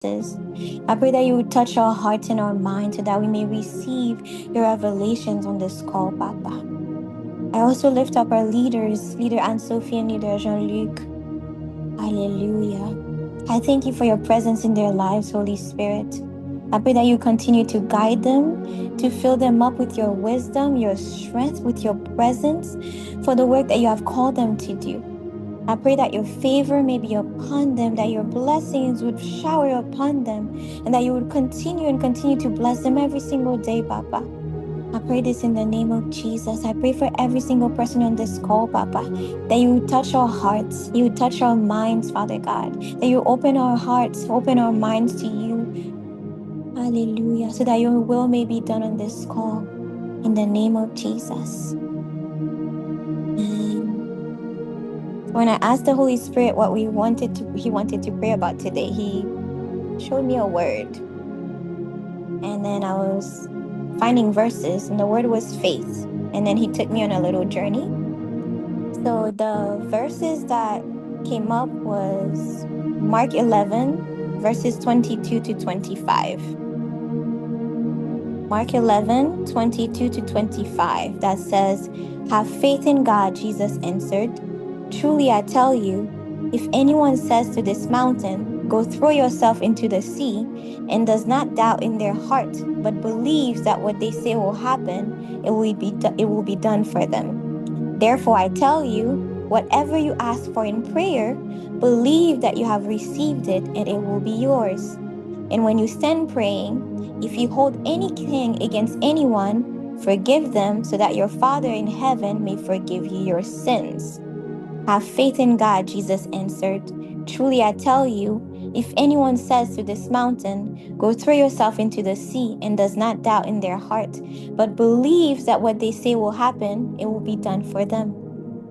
I pray that you would touch our hearts and our minds so that we may receive your revelations on this call, Papa. I also lift up our leaders, Leader Anne-Sophie and Leader Jean-Luc. Hallelujah. I thank you for your presence in their lives, Holy Spirit. I pray that you continue to guide them, to fill them up with your wisdom, your strength, with your presence for the work that you have called them to do. I pray that your favor may be upon them, that your blessings would shower upon them, and that you would continue to bless them every single day, Papa. I pray this in the name of Jesus. I pray for every single person on this call, Papa, that you would touch our hearts, you would touch our minds, Father God, that you open our hearts, open our minds to you. Hallelujah. So that your will may be done on this call. In the name of Jesus. Amen. When I asked the Holy Spirit what he wanted to pray about today, he showed me a word. And then I was finding verses, and the word was faith. And then he took me on a little journey. So the verses that came up was Mark 11, verses 22 to 25. Mark 11, 22 to 25, that says, "Have faith in God," Jesus answered. "Truly I tell you, if anyone says to this mountain, 'Go throw yourself into the sea,' and does not doubt in their heart, but believes that what they say will happen, it will be done for them. Therefore I tell you, whatever you ask for in prayer, believe that you have received it and it will be yours. And when you stand praying, if you hold anything against anyone, forgive them, so that your Father in heaven may forgive you your sins." "Have faith in God," Jesus answered. "Truly I tell you, if anyone says to this mountain, 'Go throw yourself into the sea,' and does not doubt in their heart, but believes that what they say will happen, it will be done for them.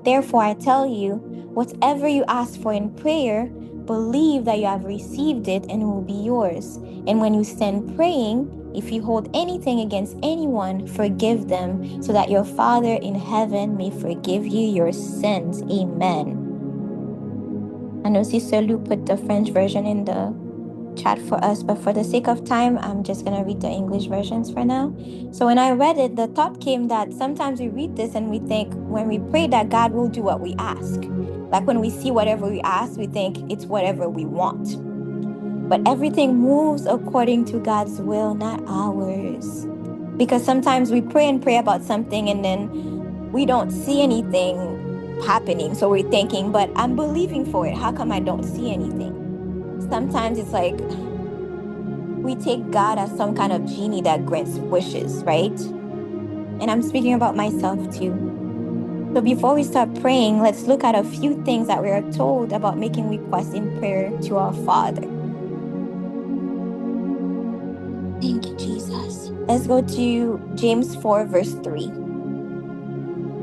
Therefore I tell you, whatever you ask for in prayer, believe that you have received it and it will be yours. And when you stand praying, if you hold anything against anyone, forgive them, so that your Father in heaven may forgive you your sins." Amen. I know Sister Lou put the French version in the chat for us, but for the sake of time, I'm just going to read the English versions for now. So when I read it, the thought came that sometimes we read this and we think when we pray that God will do what we ask. Like when we see whatever we ask, we think it's whatever we want. But everything moves according to God's will, not ours. Because sometimes we pray and pray about something and then we don't see anything happening. So we're thinking, but I'm believing for it. How come I don't see anything? Sometimes it's like we take God as some kind of genie that grants wishes, right? And I'm speaking about myself too. So before we start praying, let's look at a few things that we are told about making requests in prayer to our Father. Thank you, Jesus. Let's go to James 4, verse 3.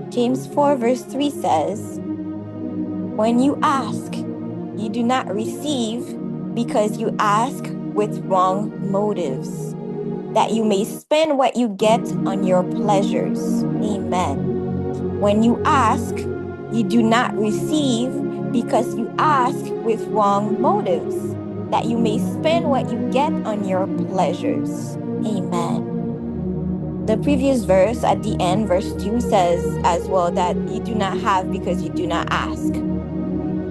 James 4, verse 3 says, "When you ask, you do not receive, because you ask with wrong motives, that you may spend what you get on your pleasures." Amen. When you ask, you do not receive, because you ask with wrong motives, that you may spend what you get on your pleasures. Amen. The previous verse at the end, verse 2, says as well that you do not have because you do not ask.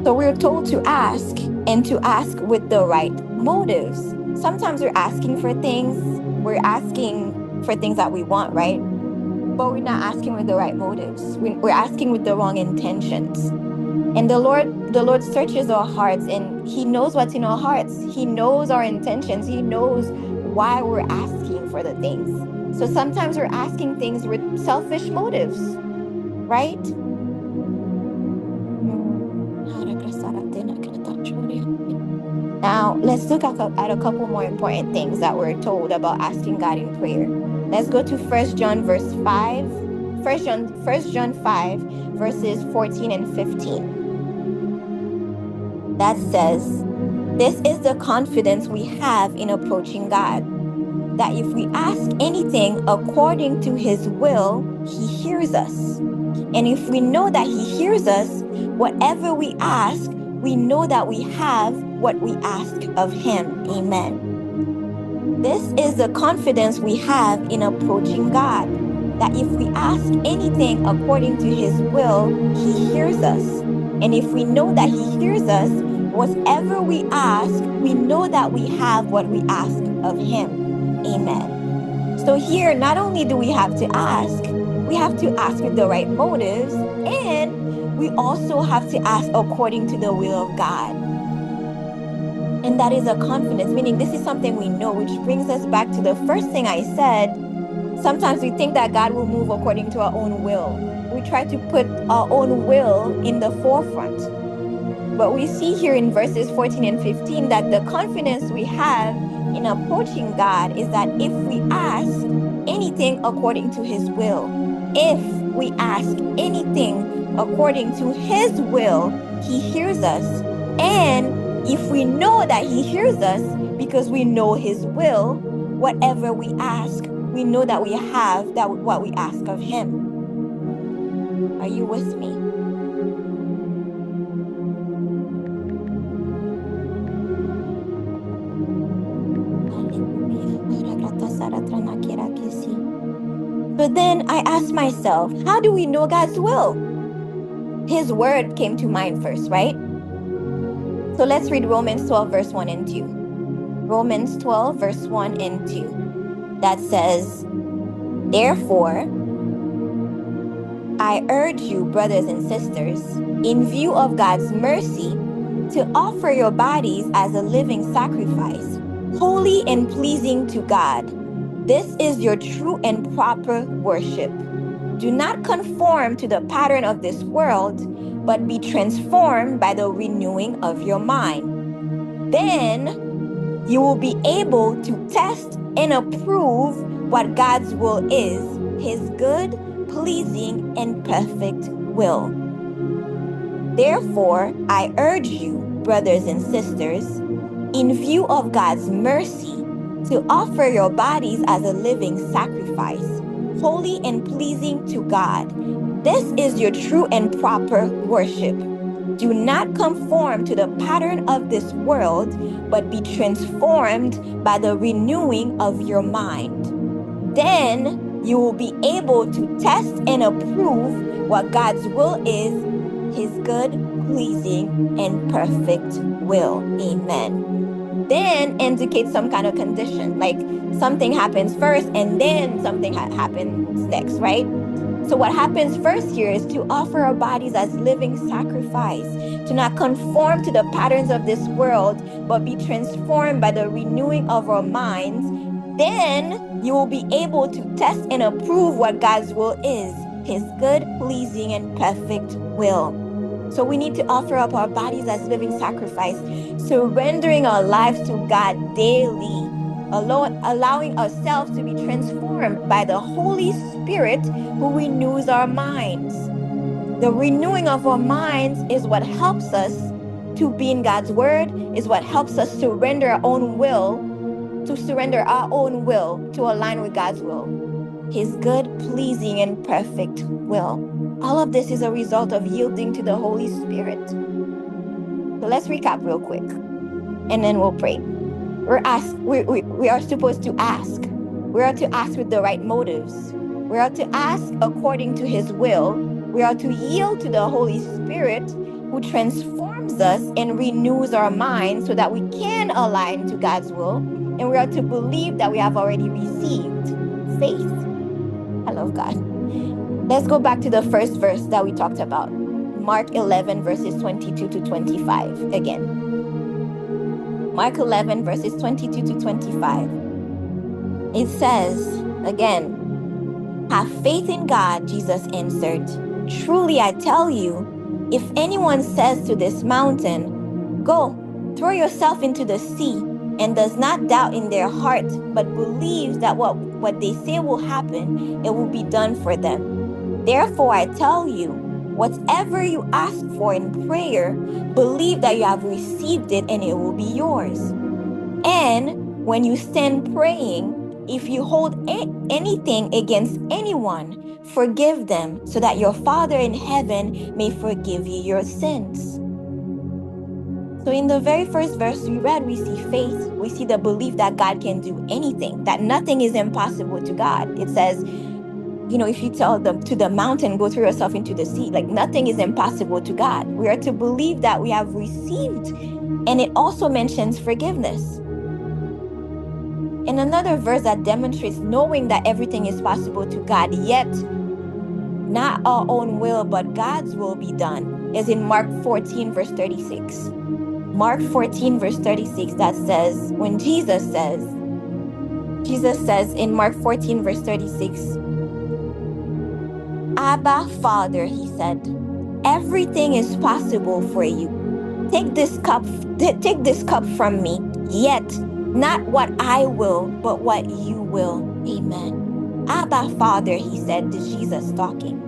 So we're told to ask, and to ask with the right motives. Sometimes we're asking for things that we want, right? But we're not asking with the right motives. We're asking with the wrong intentions. And the Lord searches our hearts, and He knows what's in our hearts. He knows our intentions. He knows why we're asking for the things. So sometimes we're asking things with selfish motives, right? Now, let's look at a couple more important things that we're told about asking God in prayer. Let's go to 1 John verse 5. 1 John 5, verses 14 and 15. That says, "This is the confidence we have in approaching God, that if we ask anything according to His will, He hears us. And if we know that He hears us, whatever we ask, we know that we have what we ask of him. Amen. This is the confidence we have in approaching God, that if we ask anything according to his will, he hears us. And if we know that he hears us, whatever we ask, we know that we have what we ask of him. Amen. So here, not only do we have to ask with the right motives, and we also have to ask according to the will of God. And that is a confidence, meaning this is something we know, which brings us back to the first thing I said. Sometimes we think that God will move according to our own will. We try to put our own will in the forefront. But we see here in verses 14 and 15 that the confidence we have in approaching God is that if we ask anything according to his will, if we ask anything according to his will, he hears us. And if we know that he hears us because we know his will, whatever we ask, we know that we have that what we ask of him. Are you with me? But then I asked myself, how do we know God's will? His word came to mind first, right? So let's read Romans 12, verse 1 and 2. Romans 12, verse 1 and 2. That says, therefore, I urge you, brothers and sisters, in view of God's mercy, to offer your bodies as a living sacrifice, holy and pleasing to God. This is your true and proper worship. Do not conform to the pattern of this world, but be transformed by the renewing of your mind. Then you will be able to test and approve what God's will is, his good, pleasing, and perfect will. Therefore, I urge you, brothers and sisters, in view of God's mercy, to offer your bodies as a living sacrifice, holy and pleasing to God. This is your true and proper worship. Do not conform to the pattern of this world, but be transformed by the renewing of your mind. Then you will be able to test and approve what God's will is, his good, pleasing, and perfect will. Amen. Then indicates some kind of condition, like something happens first and then something happens next, right? So what happens first here is to offer our bodies as living sacrifice, to not conform to the patterns of this world, but be transformed by the renewing of our minds. Then you will be able to test and approve what God's will is, his good, pleasing, and perfect will. So we need to offer up our bodies as living sacrifice, surrendering our lives to God daily, allowing ourselves to be transformed by the Holy Spirit who renews our minds. The renewing of our minds is what helps us to be in God's word, is what helps us surrender our own will, to align with God's will, his good, pleasing, and perfect will. All of this is a result of yielding to the Holy Spirit. So let's recap real quick, and then we'll pray. We are supposed to ask. We are to ask with the right motives. We are to ask according to his will. We are to yield to the Holy Spirit who transforms us and renews our minds so that we can align to God's will. And we are to believe that we have already received faith. I love God. Let's go back to the first verse that we talked about. Mark 11, verses 22 to 25 again. Mark 11, verses 22 to 25. It says, again, have faith in God, Jesus answered. Truly I tell you, if anyone says to this mountain, go, throw yourself into the sea, and does not doubt in their heart, but believes that what they say will happen, it will be done for them. Therefore I tell you, whatever you ask for in prayer, believe that you have received it and it will be yours. And when you stand praying, if you hold anything against anyone, forgive them, so that your Father in heaven may forgive you your sins. So in the very first verse we read, we see faith. We see the belief that God can do anything, that nothing is impossible to God. It says, if you tell them to the mountain, go throw yourself into the sea, like nothing is impossible to God. We are to believe that we have received. And it also mentions forgiveness. In another verse that demonstrates knowing that everything is possible to God, yet not our own will, but God's will be done, is in Mark 14, verse 36. Mark 14, verse 36, that says, when Jesus says in Mark 14, verse 36, Abba, Father, he said, everything is possible for you. Take this cup from me, yet not what I will, but what you will. Amen. Abba, Father, he said to Jesus talking.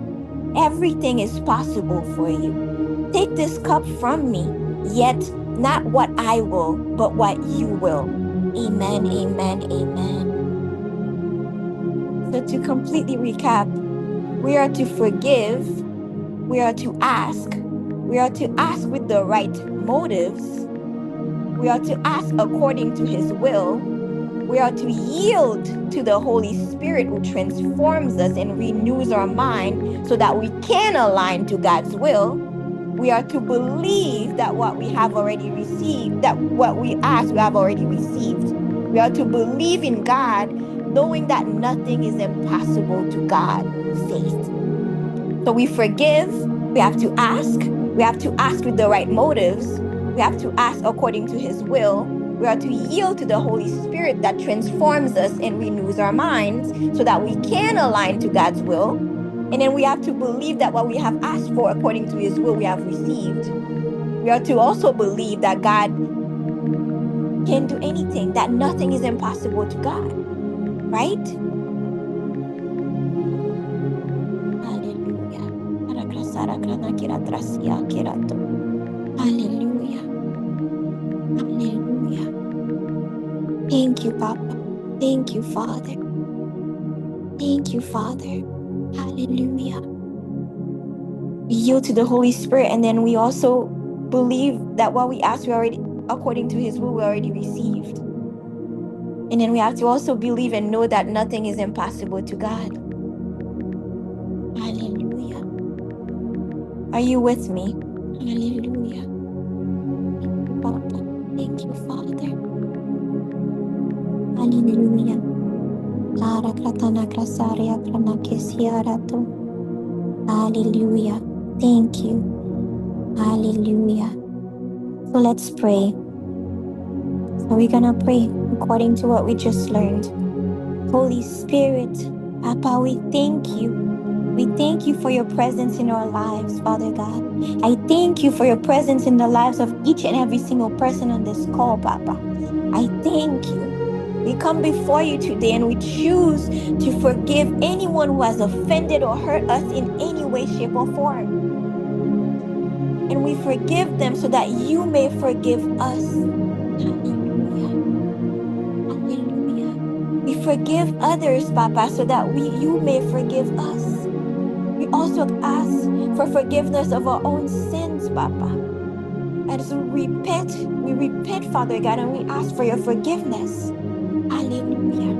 Everything is possible for you. Take this cup from me, yet not what I will, but what you will. Amen, amen, amen. So to completely recap, we are to forgive, we are to ask with the right motives, we are to ask according to his will, we are to yield to the Holy Spirit who transforms us and renews our mind so that we can align to God's will. We are to believe that what we have already received, that what we ask, we have already received. We are to believe in God, knowing that nothing is impossible to God. Faith. So we forgive, we have to ask with the right motives, we have to ask according to his will, we are to yield to the Holy Spirit that transforms us and renews our minds so that we can align to God's will. And then we have to believe that what we have asked for according to his will, we have received. We are to also believe that God can do anything, that nothing is impossible to God, right? Hallelujah. Hallelujah. Hallelujah. Thank you, Papa. Thank you, Father. Thank you, Father. Hallelujah. We yield to the Holy Spirit, and then we also believe that what we ask, we already, according to his will, we already received. And then we have to also believe and know that nothing is impossible to God. Hallelujah. Are you with me? Hallelujah. Thank you, Papa. Thank you, Father. Hallelujah. Hallelujah. Thank you. Hallelujah. So let's pray. So we're going to pray according to what we just learned. Holy Spirit, Papa, we thank you. We thank you for your presence in our lives, Father God. I thank you for your presence in the lives of each and every single person on this call, Papa. I thank you. We come before you today and we choose to forgive anyone who has offended or hurt us in any way, shape, or form. And we forgive them so that you may forgive us. Hallelujah. Hallelujah. We forgive others, Papa, so that you may forgive us. We also ask for forgiveness of our own sins, Papa. As we repent, Father God, and we ask for your forgiveness. Hallelujah.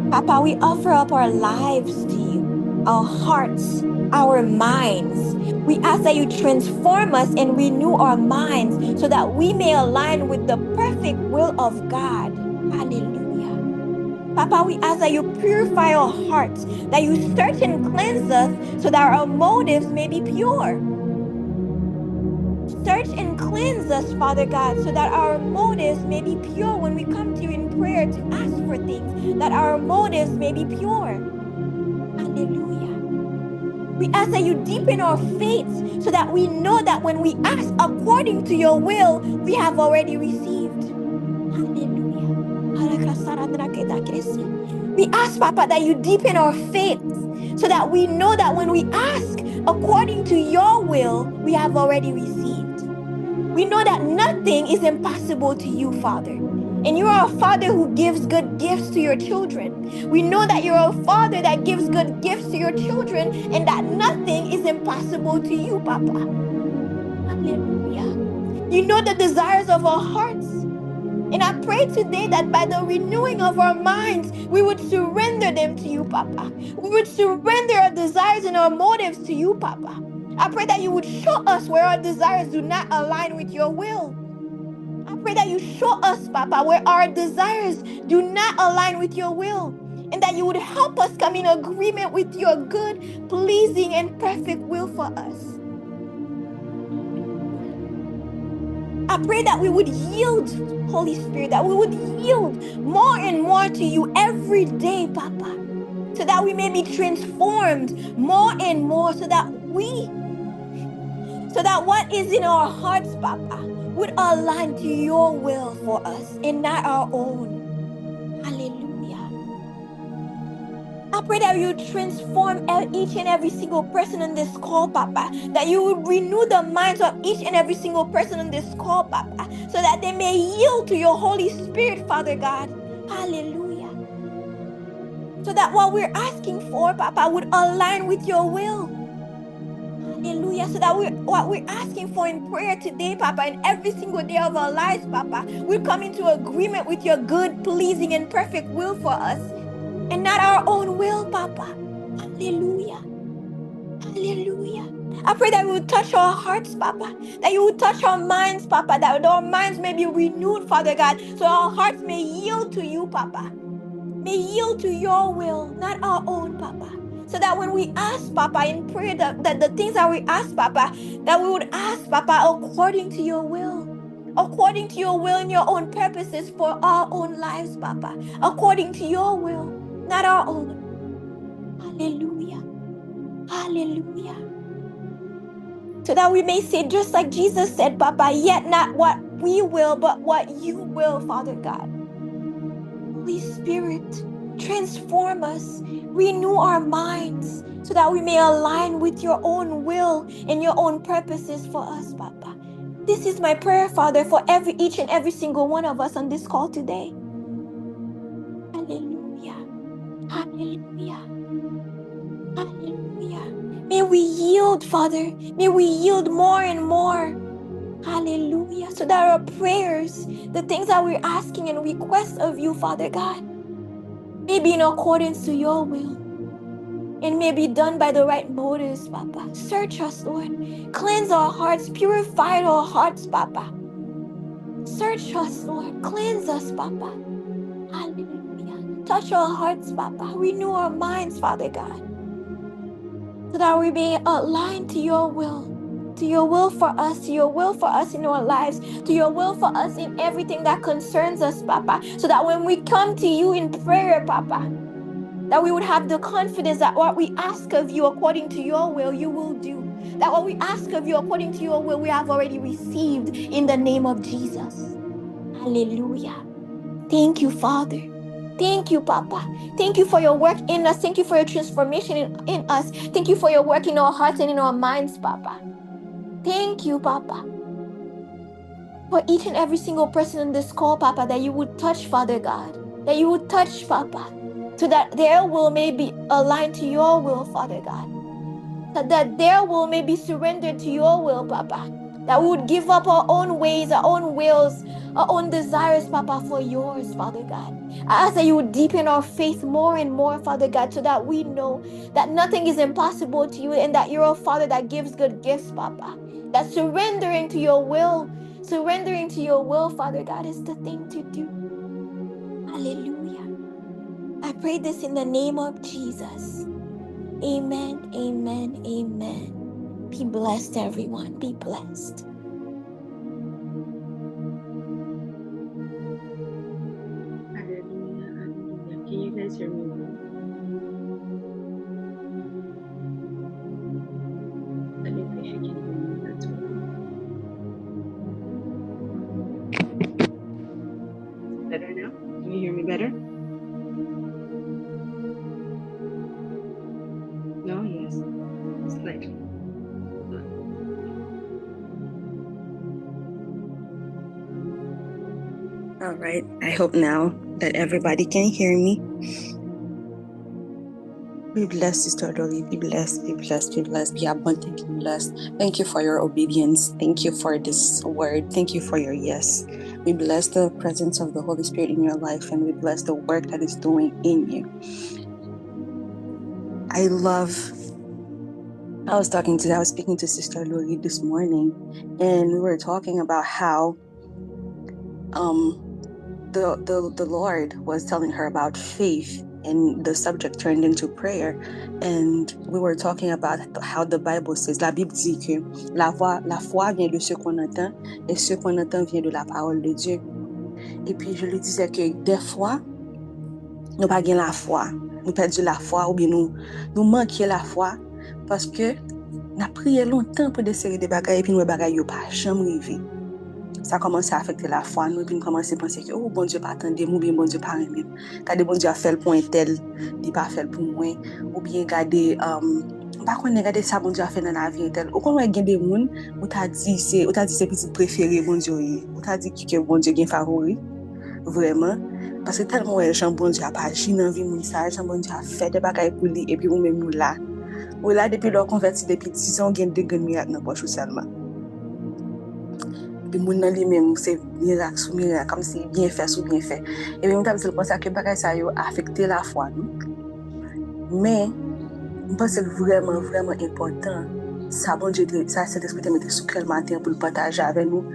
Papa, we offer up our lives to you, our hearts, our minds. We ask that you transform us and renew our minds so that we may align with the perfect will of God. Hallelujah. Papa, we ask that you purify our hearts, that you search and cleanse us so that our motives may be pure. Search and cleanse us, Father God, so that our motives may be pure when we come to you in prayer to ask for things, that our motives may be pure. Hallelujah. We ask that you deepen our faith so that we know that when we ask according to your will, we have already received. Hallelujah. We ask, Papa, that you deepen our faith so that we know that when we ask according to your will, we have already received. We know that nothing is impossible to you, Father. And you are a Father who gives good gifts to your children. We know that you're a Father that gives good gifts to your children and that nothing is impossible to you, Papa. Hallelujah. You know the desires of our hearts. And I pray today that by the renewing of our minds, we would surrender them to you, Papa. We would surrender our desires and our motives to you, Papa. I pray that you would show us where our desires do not align with your will. I pray that you show us, Papa, where our desires do not align with your will. And that you would help us come in agreement with your good, pleasing, and perfect will for us. I pray that we would yield, Holy Spirit, that we would yield more and more to you every day, Papa, so that we may be transformed more and more, so that what is in our hearts, Papa, would align to your will for us and not our own. Hallelujah. I pray that you transform each and every single person in this call, Papa. That you would renew the minds of each and every single person in this call, Papa. So that they may yield to your Holy Spirit, Father God. Hallelujah. So that what we're asking for, Papa, would align with your will. Hallelujah. So that what we're asking for in prayer today, Papa, and every single day of our lives, Papa, we come into agreement with your good, pleasing, and perfect will for us. And not our own will, Papa. Hallelujah. Hallelujah. I pray that you would touch our hearts, Papa. That you would touch our minds, Papa. That our minds may be renewed, Father God. So our hearts may yield to you, Papa. May yield to your will, not our own, Papa. So that when we ask, Papa, in prayer, that the things that we ask, Papa, that we would ask, Papa, according to your will. According to your will and your own purposes for our own lives, Papa. According to your will, not our own. Hallelujah. Hallelujah. So that we may say, just like Jesus said, Papa, yet not what we will, but what you will, Father God. Holy Spirit, transform us, renew our minds, so that we may align with your own will and your own purposes for us, Papa. This is my prayer, Father, for each and every single one of us on this call today. Hallelujah. Hallelujah. Hallelujah. May we yield, Father. May we yield more and more. Hallelujah. So that our prayers, the things that we're asking and request of you, Father God, may be in accordance to your will and may be done by the right motives, Papa. Search us, Lord. Cleanse our hearts. Purify our hearts, Papa. Search us, Lord. Cleanse us, Papa. Hallelujah. Touch our hearts, Papa. Renew our minds, Father God, so that we may align to your will. To your will for us, to your will for us in our lives, to your will for us in everything that concerns us, Papa. So that when we come to you in prayer, Papa, that we would have the confidence that what we ask of you according to your will, you will do. That what we ask of you according to your will, we have already received in the name of Jesus. Hallelujah. Thank you, Father. Thank you, Papa. Thank you for your work in us. Thank you for your transformation in us. Thank you for your work in our hearts and in our minds, Papa. Thank you, Papa. For each and every single person in this call, Papa, that you would touch, Father God. That you would touch, Papa, so that their will may be aligned to your will, Father God. That their will may be surrendered to your will, Papa. That we would give up our own ways, our own wills, our own desires, Papa, for yours, Father God. I ask that you would deepen our faith more and more, Father God, so that we know that nothing is impossible to you and that you're a Father that gives good gifts, Papa. That surrendering to your will, Father God, is the thing to do. Hallelujah. I pray this in the name of Jesus. Amen, amen, amen. Be blessed, everyone. Be blessed. Hallelujah, hallelujah. Can you guys hear me? Let me know if you can hear me as well. Better now? Can you hear me better? No? Yes? Slightly. All right. I hope now that everybody can hear me. Be blessed, Sister Lori. Be blessed, be blessed, be blessed, be abundantly blessed. Thank you for your obedience. Thank you for this word. Thank you for your yes. We bless the presence of the Holy Spirit in your life, and we bless the work that is doing in you. I was speaking to Sister Lori this morning, and we were talking about how the Lord was telling her about faith, and the subject turned into prayer. And we were talking about how the Bible says, la Bible dit que la foi vient de ce qu'on entend, et ce qu'on entend vient de la parole de Dieu. Et puis je lui disais que des fois, nous pas la foi, nous perdons la foi, ou bien nous manquons la foi, parce que nous avons prié longtemps pour des séries de bagailles, et puis nous bagailles n'ont pas jamais arrivé. Ça commence à affecter la foi, nous, puis nous commençons à penser que, oh, bon Dieu pas attendre, ou bien bon Dieu pas aimer. Regardez, bon Dieu a fait le point tel, il pas fait pour moi, ou bien regardez, par contre, regardez ça, bon Dieu a fait dans la vie tel. Ou quand on a des gens, ou t'a dit c'est petit préféré, bon Dieu, ou t'a dit que bon Dieu est favori, vraiment, parce que tellement, Jean bon Dieu a pas agi dans la vie, Jean bon Dieu a fait des bagailles pour lui, et puis ou même nous là. Ou là, depuis leur converti, depuis 10 ans, il y a des grands miracles dans la poche seulement. Puis moun nan li même c'est miracle sous miracle comme si bien fait sous bien fait et même temps c'est pour ça que bagay ça yo affecter la foi nous mais je pense que c'est vraiment important ça bon Dieu ça cet esprit te mettre sous quel matin pour le partager avec nous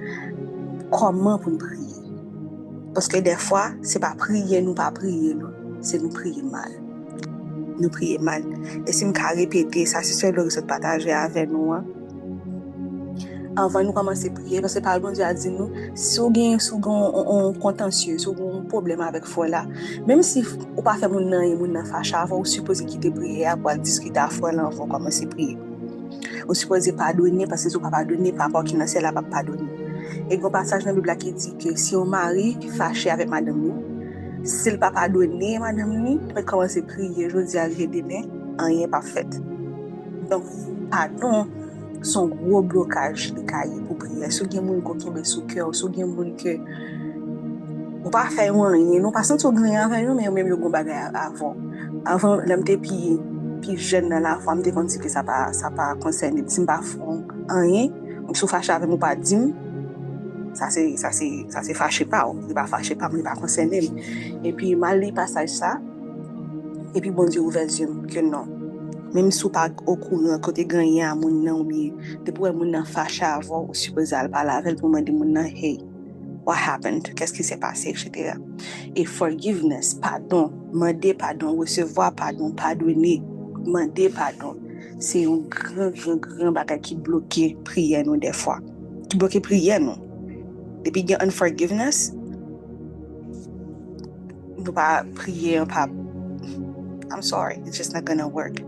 comment pour nous prier parce que des fois c'est pas prier nous pas prier nous c'est nous prier mal et si me ka répéter ça c'est celui qui se partager avec nous avant nous commencer à prier parce que par bon Dieu a dit nous si on gagne un contentieux si on un problème avec foi là même si ou pas faire mon fâché avant ou supposé quitter prier pour discuter à foi là avant commencer à prier ou supposé pardonner parce que si on pas pardonner par rapport qui dans celle là pas pardonner et un passage dans la Bible qui dit que si un mari fâché avec madame ni s'il pas pardonner madame ni peut commencer à prier je dis à demain rien pas fait donc pardon son gros blocage de cahier pour prier. Si vous avez des gens qui ont sous cœur, si vous avez des gens qui ne pas faire rien, non pas sentir rien avec nous, mais même des bagages avant. Avant, j'étais puis jeune dans la foi, j'étais pensé que ça pas concerné, si pas fond rien, je suis fâché avec moi pas dire. Ça c'est fâché pas, il pas fâché pas, mais pas concerné. Et puis mal li passage ça. Et puis bon Dieu ouvert les yeux que non. Même si pas au courant côté gagné à mon nan ou bien de pour mon nan fâché avant ou supposé al parler avec pour demander mon nan hey what happened qu'est-ce qui s'est passé etc. Et forgiveness pardon demander pardon recevoir pardon pardonner demander pardon c'est un grand bagage qui bloque prière nous des fois qui bloque prière nous depuis qu'il y a unforgiveness nous pas prier pas I'm sorry it's just not gonna work.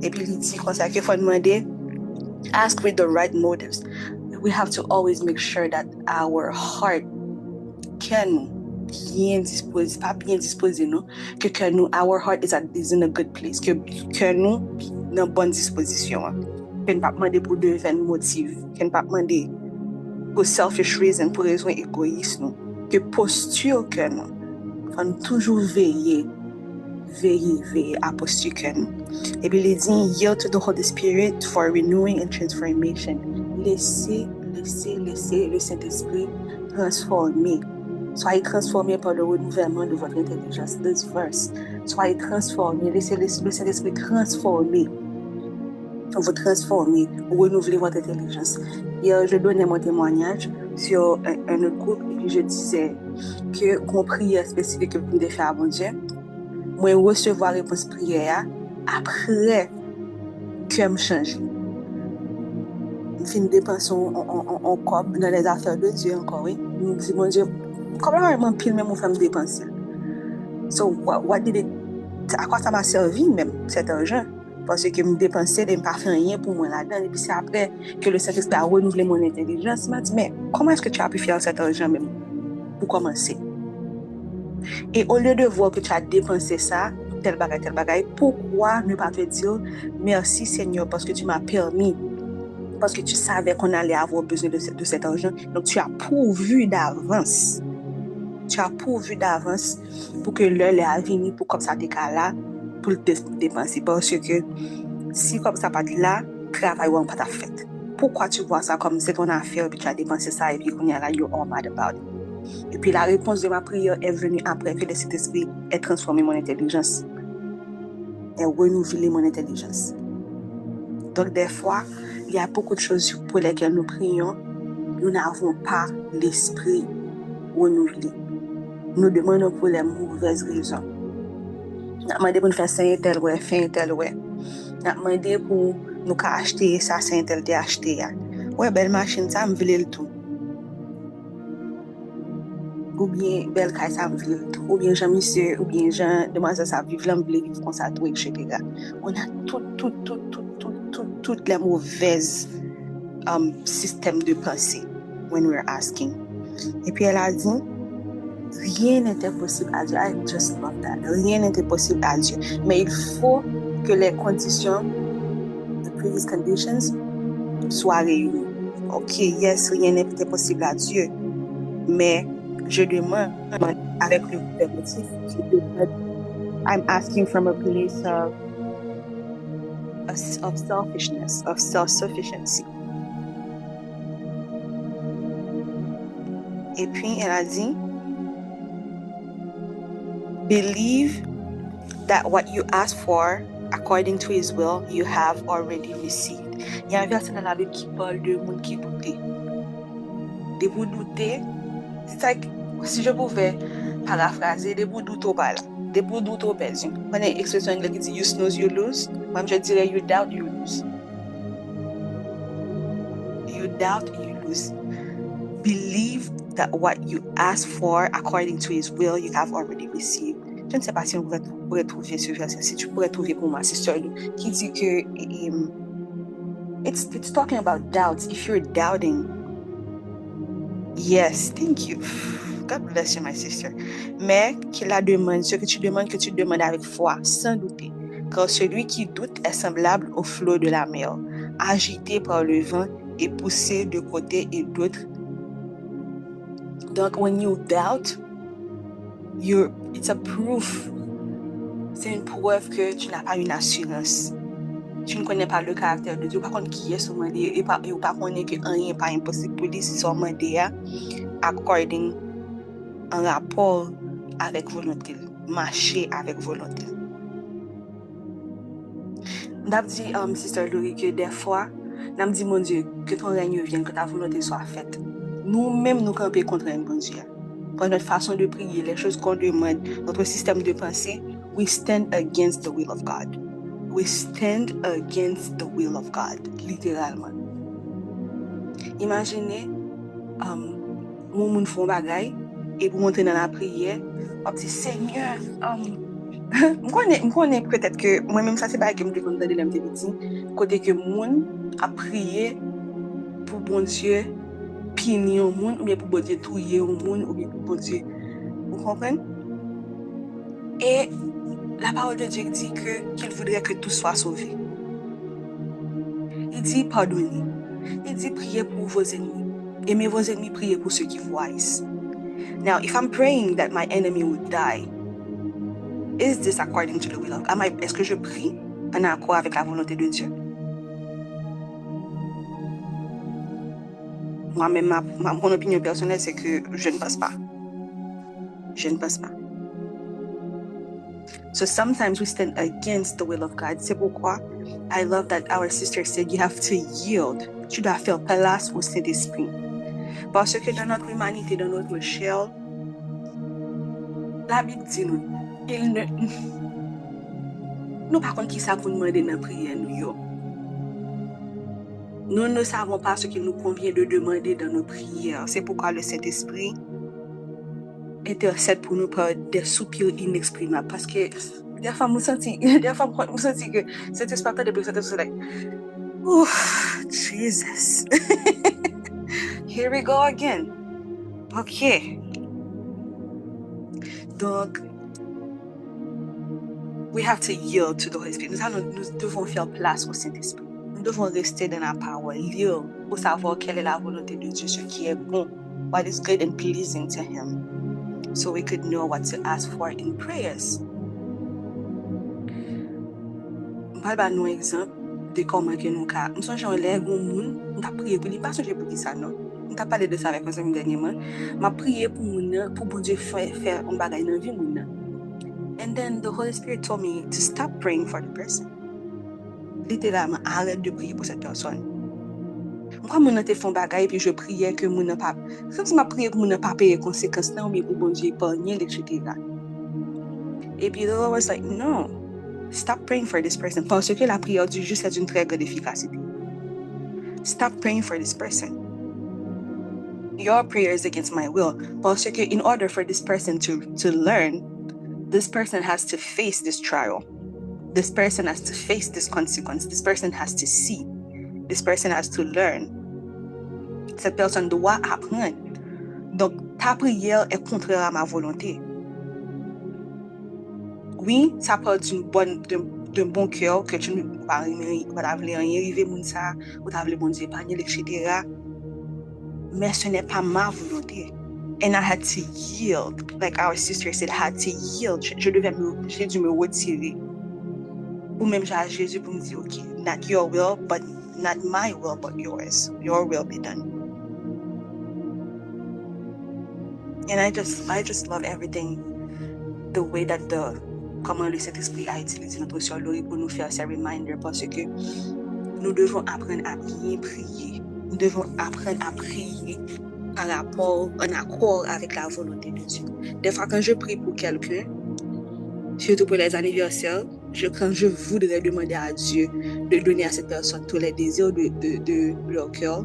Et puis il dit comme ça qu'il faut demander ask with the right motives. We have to always make sure that our heart can bien disposé, pas bien disposé non, que nous our heart is in a good place, que nous dans bonne disposition. Que ne pas demander pour de vains motifs, que ne pas demander pour selfish reason, pour raison égoïste non, que posture que nous faut toujours veiller à posture que nous. Et puis il dit yield to the Holy Spirit for renewing and transformation. Laissez le Saint-Esprit transformer. Soyez transformés par le renouvellement de votre intelligence. This verse. Soyez transformés. Laissez le Saint-Esprit transformer. Vous transformer, vous renouveler votre intelligence. Hier, je donnais mon témoignage sur un autre groupe et puis je disais que qu'on prière spécifique que vous devez faire à mon Dieu. Moi, recevoir la réponse prière après que je change. Je finis dépenser en corps dans les affaires de Dieu encore, oui. Je me dis, mon Dieu, comment vraiment pile même on fait me dépenser? So, what did it, à quoi ça m'a servi même cet argent? Parce que je me dépensais et je ne pas faire rien pour moi là-dedans. Et puis c'est après que le Saint-Esprit a renouvelé mon intelligence. Je me dis, mais comment est-ce que tu as pu faire cet argent même pour commencer? Et au lieu de voir que tu as dépensé ça, tel bagaille, pourquoi ne pas te dire merci Seigneur parce que tu m'as permis, parce que tu savais qu'on allait avoir besoin de cet argent. Donc tu as pourvu d'avance. Tu as pourvu d'avance pour que l'heure est venue, pour comme ça t'es là, pour le dépenser. Parce que si comme ça pas là, travail ou pas fait. Pourquoi tu vois ça comme c'est ton affaire, puis tu as dépensé ça, et puis qu'on y a là, you're all mad about it. Et puis la réponse de ma prière est venue après que le Saint-Esprit ait transformé mon intelligence. Et renouvelé mon intelligence. Donc des fois, il y a beaucoup de choses pour lesquelles nous prions, nous n'avons pas l'esprit renouvelé. Nous demandons pour les mauvaises raisons. Nous demandons pour nous faire ça et tel ouais, faire tel ouais. Nous demandons pour nous acheter ça, c'est tel de acheter. Ouais, belle machine, ça me veut le tout. Ou bien belle caille, ça me veut le tout. Ou bien Jean-Monsieur, ou bien Jean, demoiselle, ça vivre là, me veut vivre comme ça, tout, etc. On a toutes les mauvaises systèmes de pensée when we're asking. Et puis elle a dit, rien n'était possible à Dieu. I just love that. Rien n'était possible à Dieu. Mais il faut que les conditions, the previous conditions, soient réunies. Ok, yes, rien n'était possible à Dieu. Mais je demande avec le motif, I'm asking from a place of selfishness, of self-sufficiency. Et puis elle a dit, believe that what you ask for according to his will you have already received. Il y a un verset dans la Bible qui parle de monde qui doutait. De vous douter, c'est like, si je pouvais paraphraser, de vous douter au bal, de vous douter au perdu. On a une expression anglaise qui dit you snooze, you lose. Moi, je dirais you doubt, you lose. You doubt, you lose. Believe that what you ask for according to his will you have already received. Je ne sais pas si on pourrait trouver ce verset, si tu pourrais trouver pour moi, sister Lou, qui dit que it's talking about doubts. If you're doubting, yes, thank you. God bless you, my sister. Mais qu'il la demande, ce que tu demandes avec foi, sans douter. Car celui qui doute est semblable au flot de la mer, agité par le vent et poussé de côté et d'autre. Donc, when you doubt, it's a proof. C'est une preuve que tu n'as pas une assurance. Tu ne connais pas le caractère de Dieu. Par contre, qui est ce monde et pas connaît que rien n'est pas impossible pour lui si son monde est according en rapport avec volonté, marcher avec volonté. N'a dit sister Laurie que des fois, n'a dit mon Dieu que ton règne vienne, que ta volonté soit faite. Nous-mêmes nous camper contre un bon Dieu. Pour notre façon de prier, les choses qu'on demande, notre système de pensée, we stand against the will of God. We stand against the will of God, littéralement. Imaginez, mon font bagay, et pour monter dans la prière, on dit Seigneur, je connais peut-être que moi-même ça c'est pas que me demande de l'âme petit, côté que moun a prié pour bon Dieu punir au monde ou bien pour bon Dieu touiller au monde ou bien pour bon Dieu. Vous comprenez? Et la parole de Dieu dit qu'il voudrait que tout soit sauvé. Il dit pardonnez. Il dit priez pour vos ennemis. Aimez vos ennemis, priez pour ceux qui vous haïssent. Now, if I'm praying that my enemy would die, is this according to the will of God? Est-ce que je prie en accord avec la volonté de Dieu? Moi-même, mon opinion personnelle, c'est que je ne pense pas. Je ne pense pas. So sometimes we stand against the will of God. C'est pourquoi I love that our sister said you have to yield. Tu dois faire place au Saint-Esprit. Parce que dans notre humanité, dans notre chair, la Bible dit nous par contre qui ça pour nous demander dans la prière nous ne savons pas ce qu'il nous convient de demander dans nos prières. C'est pourquoi le Saint-Esprit intercède pour nous par des soupirs inexprimables. Parce que des fois, je sens que cet esprit de prière, c'est like, oh, Jesus. Here we go again. Ok. Donc, we have to yield to the Holy Spirit. Nous devons faire place au Saint-Esprit. Nous devons rester dans la parole, lire pour savoir quelle est la volonté de Dieu, ce qui est bon, what is good and pleasing to Him, so we could know what to ask for in prayers. pral ba nou exemple de comment que nous ka. M'songe on lè gon moun, m'ta prié pour lui pas songe pour qui ça non. M'ta parlé de ça avec un ami dernièrement. M'a prié pour moun nan, pour bon Dieu faire un bagay dans vie moun nan. And then the Holy Spirit told me to stop praying for the person. Littéralement, arrête de prier pour cette personne. Moi, moun nan te font bagay puis je priais que moun nan pas. Comme si m'a prié pour moun nan pas payer conséquences nan ou bien pour bon Dieu épargner etc. Et puis the Lord was like, no, stop praying for this person. Parce que la prière du juste est d'une très grande efficacité. Stop praying for this person. Your prayer is against my will. Parce que in order for this person to learn, this person has to face this trial. This person has to face this consequence. This person has to see. This person has to learn. Cette personne doit apprendre. Donc, ta prière est contraire à ma volonté. Oui, ça part d'un bon cœur que tu ne vas pas rien arriver moun ça, ou t'as voulu bon Dieu épargner, etc. Mais ce n'est pas ma volonté. And I had to yield, like our sister said, I had to yield. J'ai dû me retirer. Ou même j'ai à Jésus pour me dire, okay, not your will, but not my will, but yours. Your will be done. And I just love everything, the way that comment le Saint-Esprit a utilisé notre sœur Laurie pour nous faire ces reminders, parce que nous devons apprendre à bien prier. Nous devons apprendre à prier en accord avec la volonté de Dieu. Des fois, quand je prie pour quelqu'un, surtout pour les anniversaires, quand je voudrais demander à Dieu de donner à cette personne tous les désirs de leur cœur,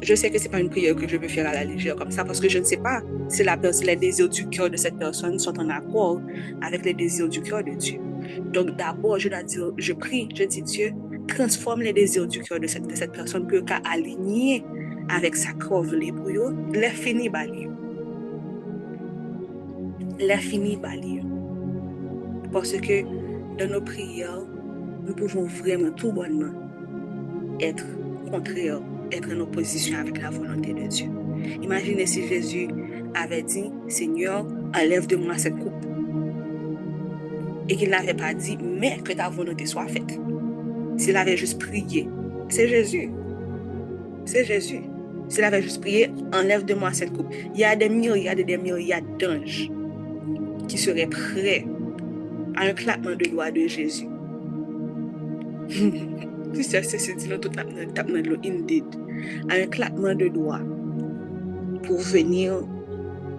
je sais que c'est pas une prière que je peux faire à la légère comme ça, parce que je ne sais pas si les désirs du cœur de cette personne sont en accord avec les désirs du cœur de Dieu. Donc d'abord, je dois dire, je prie, je dis Dieu, transforme les désirs du cœur de cette personne pour qu'elle aligner avec sa cœur pour eux, les fini bali. Les fini bali. Parce que dans nos prières, nous pouvons vraiment tout bonnement être contraire, être en opposition avec la volonté de Dieu. Imaginez si Jésus avait dit, Seigneur, enlève de moi cette coupe. Et qu'il n'avait pas dit, mais que ta volonté soit faite. S'il avait juste prié, c'est Jésus. C'est Jésus. S'il avait juste prié, enlève de moi cette coupe. Il y a des myriades et des myriades d'anges qui seraient prêts à un claquement de doigts de Jésus. C'est dit tout indeed. À un claquement de doigts pour venir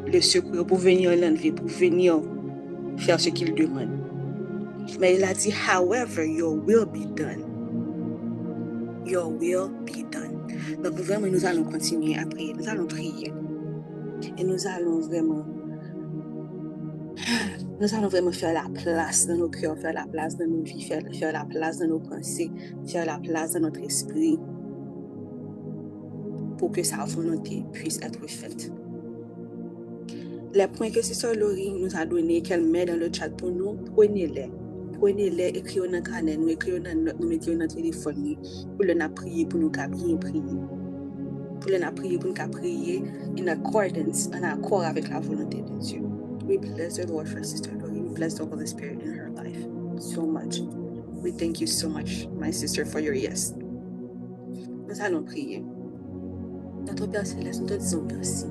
le secourir, pour venir l'enlever, pour venir faire ce qu'il demande. Mais il a dit, however, your will be done. Your will be done. Donc vraiment, nous allons continuer à prier. Nous allons prier. Et nous allons vraiment faire la place dans nos cœurs, faire la place dans nos vies, faire la place dans nos pensées, faire la place dans notre esprit pour que sa volonté puisse être faite. Les points que Sister Laurie nous a donnés, qu'elle met dans le chat pour nous, prenez-les, écrivez dans le carnet, nous écrivez dans notre, nous mettez dans notre téléphone, pour le prier, pour nous bien prier. Pour le prier, pour nous prier en accord avec la volonté de Dieu. We bless the Lord for Sister Laurie. We bless the Holy Spirit in her life so much. We thank you so much, my sister, for your yes. Nous allons prier. Notre Père Céleste, nous te disons merci.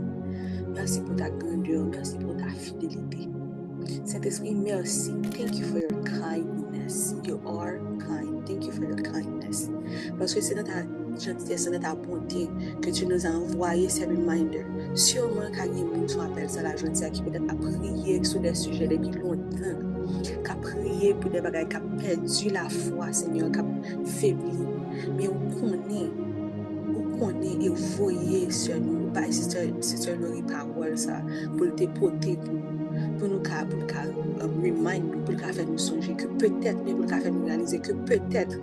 Merci pour ta grandeur, merci pour ta fidélité. Saint-Esprit, merci. Thank you for your kindness. You are kind. Thank you for your kindness. Parce que c'est dans ta gentillesse, c'est dans ta bonté que tu nous as envoyé ces reminders. Sûrement, quand il y a des gens qui appellent ça la gentillesse, qui peut-être a prié sur des sujets depuis longtemps, qui a prié pour des bagages, qui a perdu la foi, Seigneur, qui a faibli. Mais on connaît et voyez sur nous, par Sister Laurie parole ça, pour te porter pour nous remind nous, pour faire nous songer que peut-être, mais pour faire nous réaliser que peut-être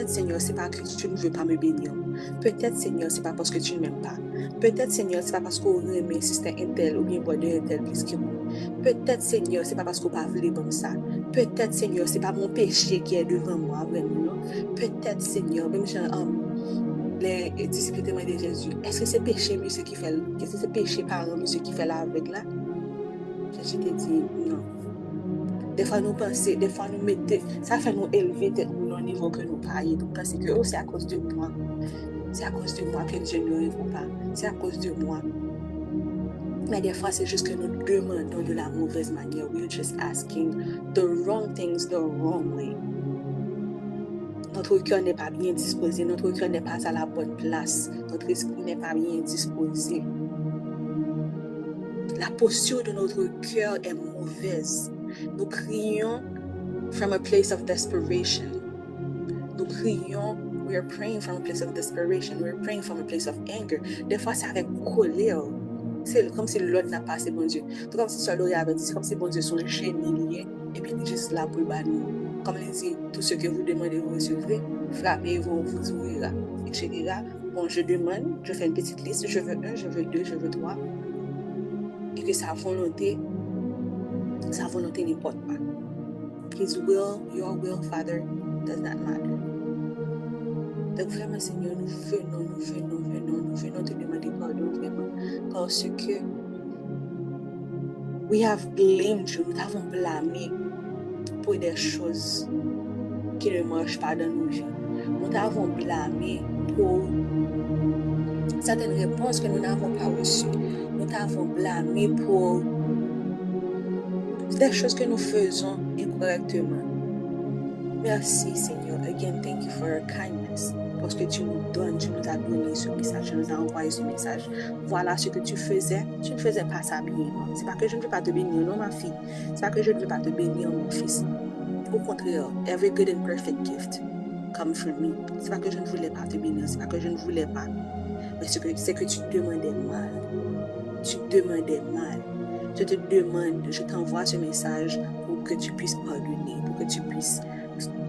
Seigneur, c'est pas que tu ne veux pas me bénir. Peut-être Seigneur, c'est pas parce que tu ne m'aimes pas. Peut-être Seigneur, c'est pas parce qu'on aime sister intel ou bien brother intel plus que moi. Peut-être Seigneur, c'est pas parce qu'on pas voulu comme ça. Peut-être Seigneur, c'est pas mon péché qui est devant moi vraiment. Peut-être Seigneur, même les disciples de Jésus, est-ce que c'est péché monsieur qui fait, est-ce que c'est péché par monsieur qui fait la avec là? Je t'ai dit non. Des fois, nous pensons, des fois, nous mettons, ça fait nous élever au niveau que nous parlons. Nous pensons que c'est à cause de moi. C'est à cause de moi que Dieu ne répond pas. C'est à cause de moi. Mais des fois, c'est juste que nous demandons de la mauvaise manière. We're just asking the wrong things the wrong way. Notre cœur n'est pas bien disposé. Notre cœur n'est pas à la bonne place. Notre esprit n'est pas bien disposé. La posture de notre cœur est mauvaise. Nous crions from a place of desperation. Nous crions, we are praying from a place of desperation. We are praying from a place of anger. Des fois, c'est avec colère. C'est comme si l'autre n'a pas assez bon Dieu. C'est comme si ça l'aurait avait dit, c'est comme si bon Dieu sont génies et puis il est juste là pour le bannir. Comme il dit, tout ce que vous demandez, vous recevrez. Frappez, vous ouvrira, etc. Bon, je demande, je fais une petite liste, je veux 1, je veux 2, je veux 3. Et que sa volonté n'importe pas. His will, your will, Father, does not matter. Donc vraiment, Seigneur, nous venons te demander pardon vraiment. Parce que we have blamed you, nous t'avons blâmé pour des choses qui ne marchent pas dans nos vies. Nous t'avons blâmé pour certaines réponses que nous n'avons pas reçues. Nous t'avons blâmé pour des choses que nous faisons incorrectement. Merci Seigneur. Again, thank you for your kindness. Parce que tu nous donnes, tu nous as donné ce message, tu nous as envoyé ce message. Voilà ce que tu faisais. Tu ne faisais pas ça bien. C'est pas que je ne veux pas te bénir, non ma fille. C'est pas que je ne veux pas te bénir, mon fils. Au contraire, every good and perfect gift come from me. C'est pas que je ne voulais pas te bénir, c'est pas que je ne voulais pas. Mais c'est que tu demandais mal. Tu demandais mal. Je te demande, je t'envoie ce message pour que tu puisses pardonner, pour que tu puisses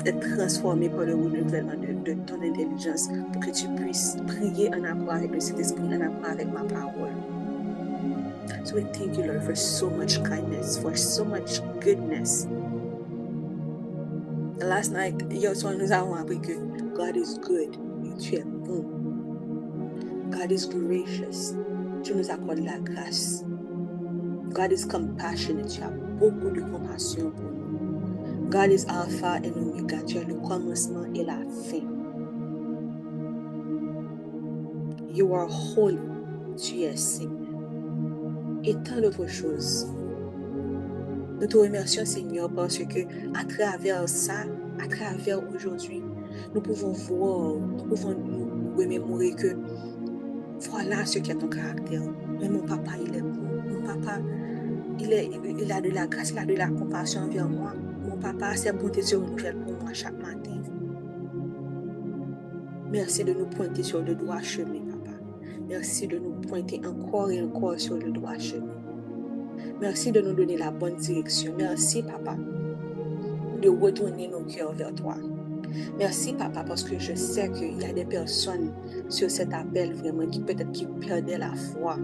être transformé par le renouvellement de ton intelligence, pour que tu puisses prier en accord avec le Saint-Esprit, en accord avec ma parole. So we thank you, Lord, for so much kindness, for so much goodness. Last night, hier soir, nous avons appris que God is good, et tu es bon. God is gracious, tu nous accordes la grâce. God is compassionate, tu as beaucoup de compassion pour nous. God is Alpha and Omega, tu es le commencement et la fin. You are holy, tu es saint. Et tant d'autres choses. Nous te remercions, Seigneur, parce que à travers ça, à travers aujourd'hui, nous pouvons voir, nous pouvons nous remémorer que voilà ce qu'est ton caractère. Mais mon papa, il est bon. Mon papa, il a de la grâce, il a de la compassion envers moi. Mon papa, ses bontés se renouvellent pour moi chaque matin. Merci de nous pointer sur le droit chemin, papa. Merci de nous pointer encore et encore sur le droit chemin. Merci de nous donner la bonne direction. Merci, papa, de retourner nos cœurs vers toi. Merci, papa, parce que je sais qu'il y a des personnes sur cet appel vraiment qui peut-être qui perdaient la foi,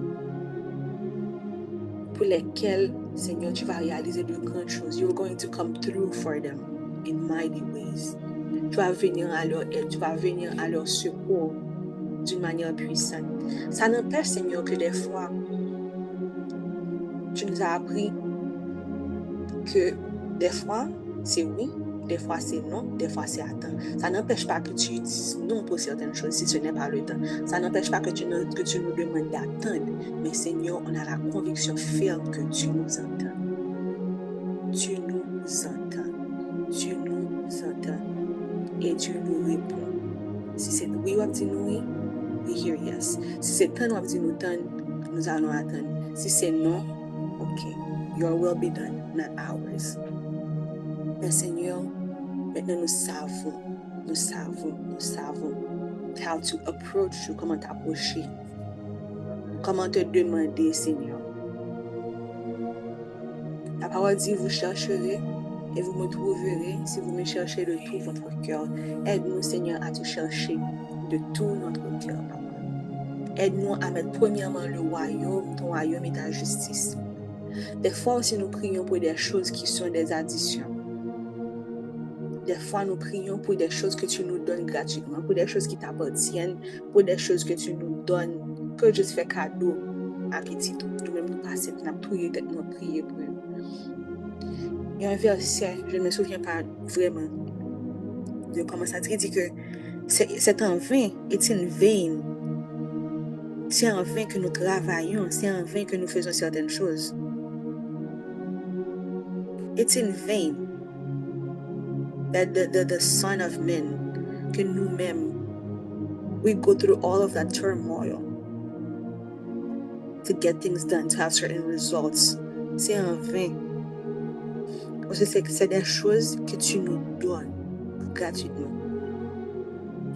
pour lesquelles, Seigneur, tu vas réaliser de grandes choses. You're going to come through for them in mighty ways. Tu vas venir à leur aide, tu vas venir à leur secours d'une manière puissante. Ça n'empêche, Seigneur, que des fois, tu nous as appris que des fois, c'est oui, des fois c'est non, des fois c'est attends. Ça n'empêche pas que tu dises non pour certaines choses si ce n'est pas le temps. Ça n'empêche pas que tu nous demandes d'attendre. Mais Seigneur, on a la conviction ferme que tu nous entends. Tu nous entends. Tu nous entends. Et tu nous réponds. Si c'est oui ou dit oui, we hear yes. Si c'est temps ou dit nous nous allons attendre. Si c'est non, ok. Your will be done, not ours. Mais Seigneur, maintenant nous savons how to approach you, comment t'approcher, comment te demander, Seigneur. La parole dit, vous chercherez et vous me trouverez si vous me cherchez de tout votre cœur. Aide-nous, Seigneur, à te chercher de tout notre cœur, papa. Aide-nous à mettre premièrement le royaume, ton royaume et ta justice. Des fois aussi, nous prions pour des choses qui sont des additions. Des fois, nous prions pour des choses que tu nous donnes gratuitement, pour des choses qui t'appartiennent, pour des choses que tu nous donnes, que je fais cadeau à petit. Nous-mêmes, nous passons, nous prions pour eux. Il y a un verset, je ne me souviens pas vraiment de comment ça dit que c'est en vain, it's in vain. C'est en vain que nous travaillons, c'est en vain que nous faisons certaines choses. It's in vain that the Son of Man, que nous-mêmes, we go through all of that turmoil to get things done, to have certain results. C'est en vain. Parce que c'est des choses que tu nous donnes gratuitement.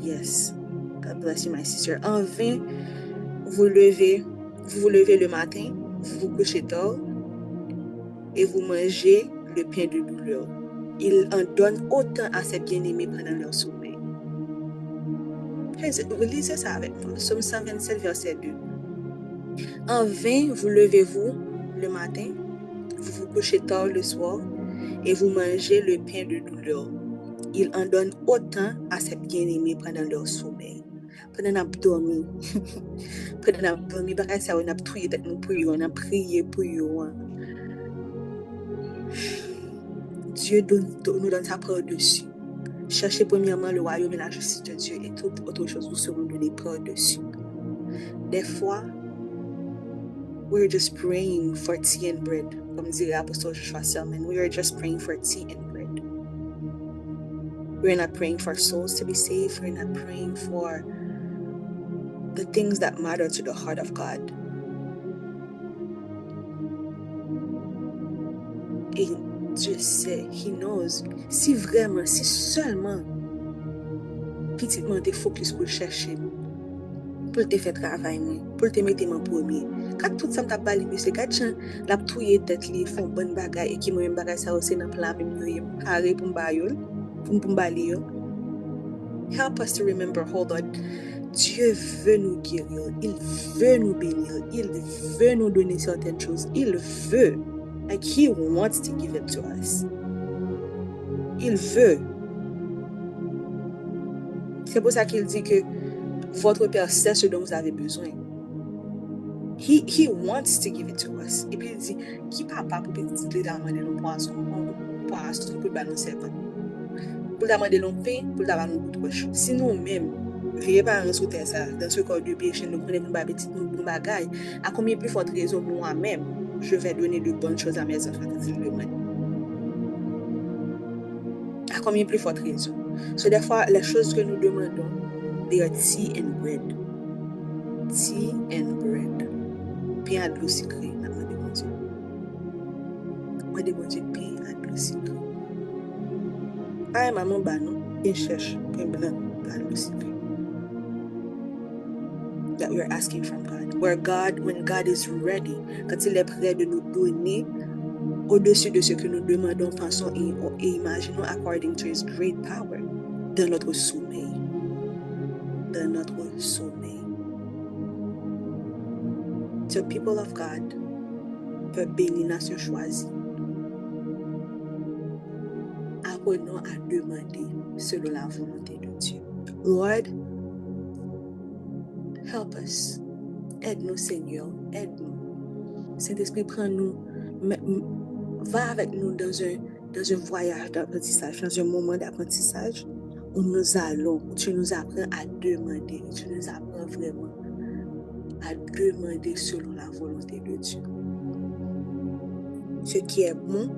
Yes. God bless you, my sister. En vain, vous vous levez le matin, vous vous couchez tard et vous mangez le pain de douleur. Il en donne autant à ses bien-aimés pendant leur sommeil. Lisez ça avec moi. Psaume 127, verset 2. En vain, vous levez-vous le matin, vous vous couchez tard le soir et vous mangez le pain de douleur. Il en donne autant à ses bien-aimés pendant leur sommeil. Pendant qu'on a dormi, parce qu'on a prié pour eux, on a prié pour eux. Dieu nous donne sa par-dessus. Cherchez premièrement le royaume et la justice de Dieu et toute autre chose vous seront données par-dessus. Des fois, we're just praying for tea and bread. Comme dirait l'apôtre Joshua Selman, we are just praying for tea and bread. We're not praying for souls to be saved. We're not praying for the things that matter to the heart of God. Et Dieu sait, He knows, si seulement, petitement te focus pour chercher, pour te faire travailler, pour te mettre en premier. Quand tout ça t'a bali, c'est quand la touye tête li font bonne bagaille et qui moi même bagaille ça aussi dans plan même carré pour m'bayol, pour m'bali yo. Help us to remember, hold on. Dieu veut nous guérir, il veut nous bénir, il veut nous donner certaines choses, il veut. Like He wants to give it to us. Il veut. C'est pour ça qu'il dit que votre Père sait ce dont vous avez besoin. He wants to give it to us. Et puis il dit, qui papa pour petit demander le poisson pour balancer serpent. Pour demander le pain, pour demander le roche. Si nous-mêmes, veillez pas à sauter ça dans ce corps de péché, nous prenons une petite bagaille, à combien plus forte raison moi-même, je vais donner de bonnes choses à mes enfants. À combien plus forte raison. So des fois, les choses que nous demandons, they are tea and bread. Tea and bread. Pain à de l'eau sucrée, n'a pas de bon Dieu. Moi, de bon Dieu, pain à de l'eau sucrée. Ah, maman, bah non, il cherche pain blanc à de l'eau sucrée. That we are asking from God. When God is ready, quand il est prêt de nous donner au-dessus de ce que nous demandons, pensons et imaginons according to His great power, dans notre sommeil. Dans notre sommeil. The people of God peuvent bénir nation choisie. Apprenons à demander selon la volonté de Dieu. Lord, help us. Aide-nous, Seigneur. Aide-nous. Saint-Esprit, prends-nous. Va avec nous dans un voyage d'apprentissage, dans un moment d'apprentissage où nous allons, tu nous apprends à demander, tu nous apprends vraiment à demander selon la volonté de Dieu. Ce qui est bon,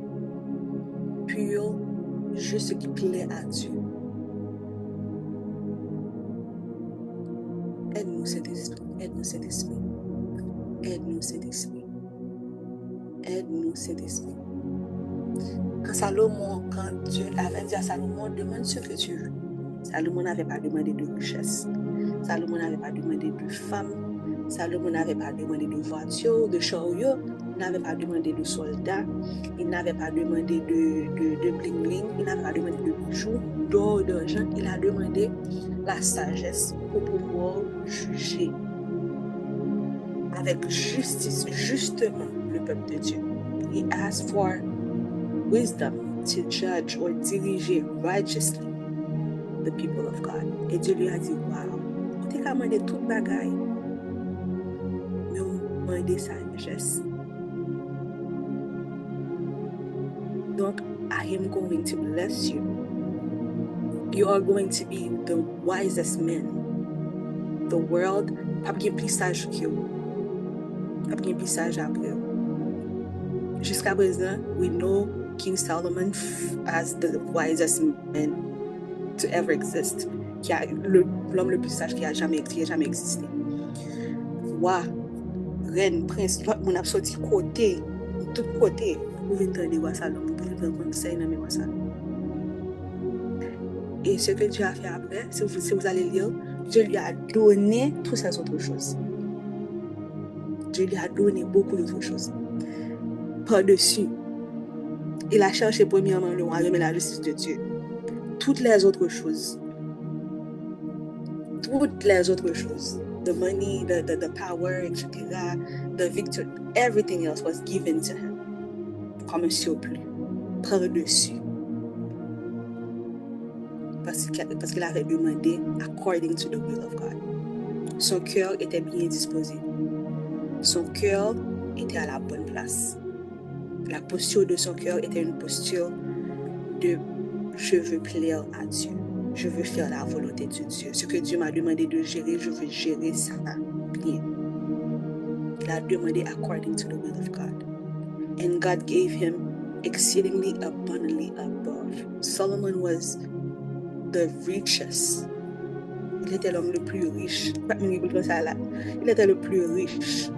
pur, juste ce qui plaît à Dieu. Aide-nous cet esprit, aide-nous cet esprit, aide-nous cet esprit, aide-nous cet esprit. Quand Dieu avait dit à Salomon, demande ce que tu veux. Salomon n'avait pas demandé de richesse. Salomon n'avait pas demandé de femme. Salomon n'avait pas demandé de voiture, de chariot. Il n'avait pas demandé de soldats. Il n'avait pas demandé de bling-bling. Il n'avait pas demandé de bijoux, d'or, d'argent. Il a demandé la sagesse pour pouvoir juger avec justice, justement, le peuple de Dieu. He asked for wisdom to judge or diriger righteously the people of God. Et Dieu lui a dit, wow, on t'a demandé toute bagaille, mais on m'a demandé sagesse. Donc, I am going to bless you. You are going to be the wisest man. The world, pas bien plus sage que vous. Pas bien plus sage après vous. Jusqu'à présent, we know King Solomon as the wisest man to ever exist. Qui a l'homme le plus sage qui a jamais existé. Roi, reine, prince, mon a sorti côté, tout côté, vous pouvez entendre roi Salomon, vous pouvez prendre conseil dans mes roi Salomon. Et ce que Dieu a fait après, si vous allez lire, Dieu lui a donné toutes ces autres choses. Dieu lui a donné beaucoup d'autres choses. Par-dessus, il a cherché premièrement le royaume et la justice de Dieu. Toutes les autres choses, the money, the power, etc., the victory, everything else was given to him comme un surplus, par-dessus. Parce qu'il avait demandé according to the will of God. Son cœur était bien disposé. Son cœur était à la bonne place. La posture de son cœur était une posture de je veux plaire à Dieu. Je veux faire la volonté de Dieu. Ce que Dieu m'a demandé de gérer, je veux gérer ça bien. Il a demandé according to the will of God. And God gave him exceedingly abundantly above. Solomon was the richest. Il était l'homme le plus riche. Il était le plus riche.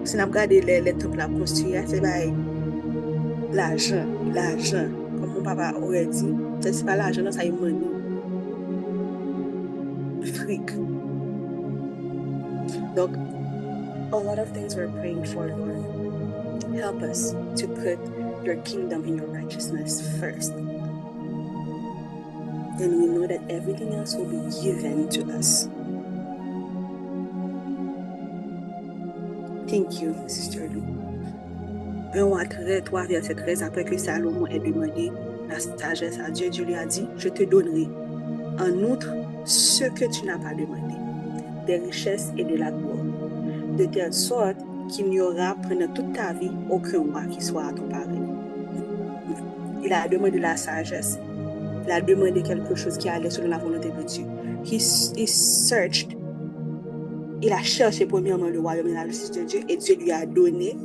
Si nous regardons les temples à construire, c'est l'argent. Comme mon papa aurait dit, c'est pas l'argent, ça y est money. Fric. Donc, a lot of things we're praying for, Lord. Help us to put your kingdom and your righteousness first. Then we know that everything else will be given to us. Thank you, Sister Lou. 1 Roi 3, verset 13, après que Salomon ait demandé la sagesse à Dieu, Dieu lui a dit, je te donnerai en outre ce que tu n'as pas demandé, des richesses et de la gloire, de telle sorte qu'il n'y aura pendant toute ta vie aucun roi qui soit à ton pareil. Il a demandé la sagesse, il a demandé quelque chose qui allait selon la volonté de Dieu. He searched, il a cherché premièrement le royaume et la justice de Dieu, et Dieu lui a donné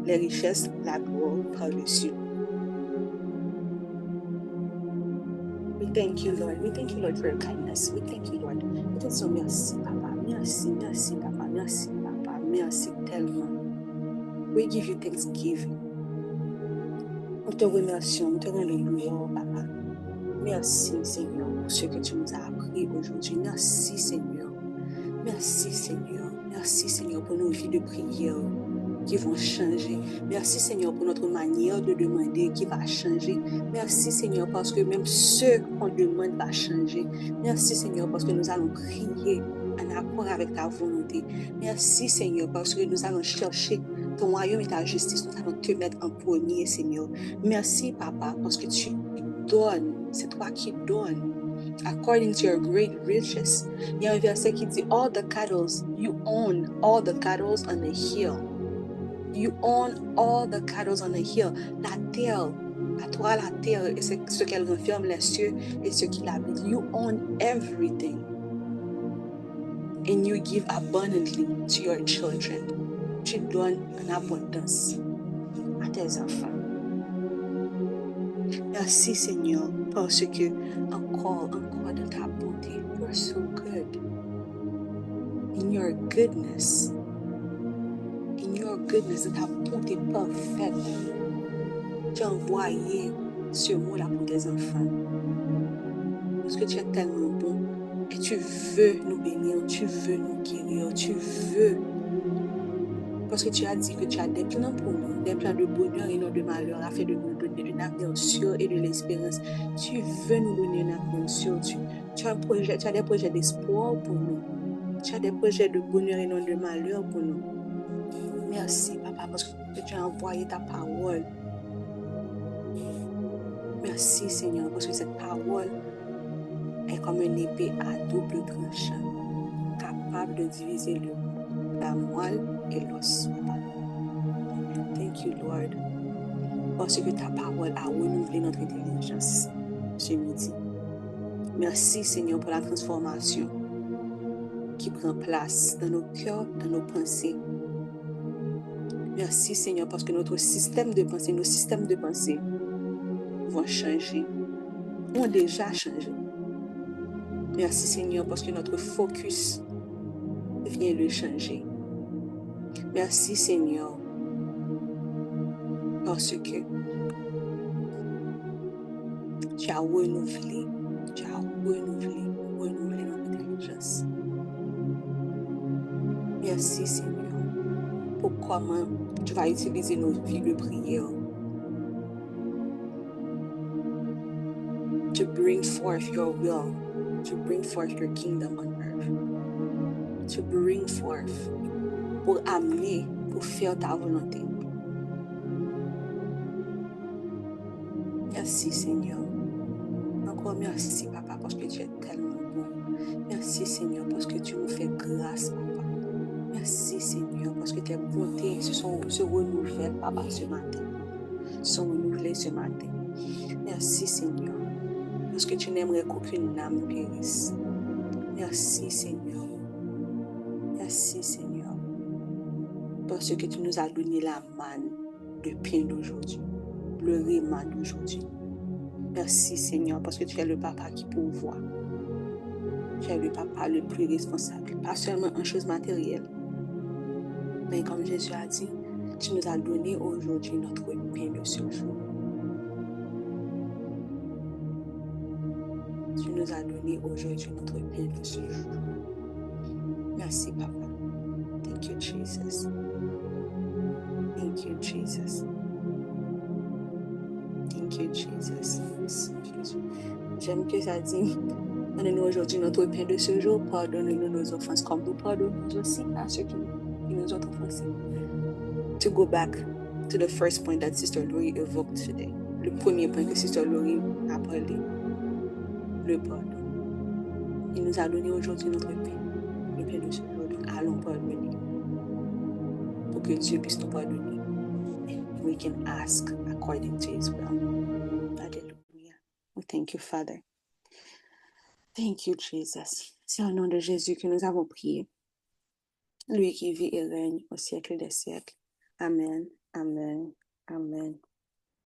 les richesses, la gloire par-dessus. We thank you, Lord. We thank you, Lord, for your kindness. We thank you, Lord. We thank you, merci, Papa. Merci, Papa. Merci, Papa. Merci tellement. We give you thanksgiving. Nous te remercions, nous te rendons louange, Papa. Merci, Seigneur, pour ce que tu nous as appris aujourd'hui. Merci, Seigneur. Merci, Seigneur. Merci, Seigneur, pour nos vies de prière qui vont changer. Merci, Seigneur, pour notre manière de demander qui va changer. Merci, Seigneur, parce que même ce qu'on demande va changer. Merci, Seigneur, parce que nous allons crier en accord avec ta volonté. Merci, Seigneur, parce que nous allons chercher ton royaume et ta justice. Nous allons te mettre en premier, Seigneur. Merci, Papa, parce que tu donnes. C'est toi qui donnes. According to your great riches. Il y a un verset qui dit, all the cattle, you own all the cattle on the hill. You own all the cattle on the hill. La terre, à toi la terre, et c'est ce qu'elle renferme, les cieux et ce qui l'habitent. You own everything. And you give abundantly to your children. Tu donnes en abondance à tes enfants. Merci, Seigneur, parce que encore dans ta bonté, you are so good. In your goodness, de ta bonté parfaite, tu as envoyé ce mot-là pour tes enfants. Parce que tu es tellement bon et tu veux nous bénir, tu veux nous guérir, tu veux. Parce que tu as dit que tu as des plans pour nous, des plans de bonheur et non de malheur, afin de nous donner un avenir sûr et de l'espérance. Tu veux nous donner un avenir sûr. Tu as des projets d'espoir pour nous. Tu as des projets de bonheur et non de malheur pour nous. Merci, Papa, parce que tu as envoyé ta parole. Merci, Seigneur, parce que cette parole est comme une épée à double tranchant, capable de diviser la moelle et l'os. Thank you, Lord. parce que ta parole a renouvelé notre intelligence ce midi. Merci, Seigneur, pour la transformation qui prend place dans nos cœurs, dans nos pensées. Merci, Seigneur, parce que notre système de pensée, nos systèmes de pensée vont changer, ont déjà changé. Merci, Seigneur, parce que notre focus vient le changer. Merci, Seigneur, parce que tu as renouvelé notre intelligence. Merci, Seigneur, pour comment tu vas utiliser nos vies de prière to bring forth your will, to bring forth your kingdom on earth, to bring forth, pour amener, pour faire ta volonté. Merci, Seigneur. Encore merci, Papa, parce que tu es tellement bon. Merci, Seigneur, parce que tu nous fais grâce, Papa. Merci, Seigneur, parce que tes bontés se renouvellent, Papa, ce matin. Se sont renouvelées ce matin. Merci, Seigneur, parce que tu n'aimerais qu'aucune âme périsse. Merci, Seigneur. Merci, Seigneur, parce que tu nous as donné la manne, le pain d'aujourd'hui, le réma d'aujourd'hui. Merci, Seigneur, parce que tu es le papa qui pourvoit. Tu es le papa le plus responsable, pas seulement en choses matérielles, mais comme Jésus a dit, tu nous as donné aujourd'hui notre pain de ce jour. Tu nous as donné aujourd'hui notre pain de ce jour. Merci, Papa. Thank you, Jesus. Thank you, Jesus. Thank you, Jesus. Merci, Jésus. J'aime que ça dit, donne-nous aujourd'hui notre pain de ce jour, pardonne-nous nos offenses comme nous pardonnons aussi à ceux qui nous ont offensés. To go back to the first point that Sister Laurie evoked today. Le premier point que Sister Laurie a parlé, le pardon. Il nous a donné aujourd'hui notre pain, le pain de ce jour. Donc allons pardonner pour que Dieu puisse nous pardonner. And we can ask according to His will. Alléluia. We thank you, Father. Thank you, Jesus. C'est au nom de Jésus que nous avons prié. Lui qui vit et règne au siècle des siècles. Amen, amen, amen.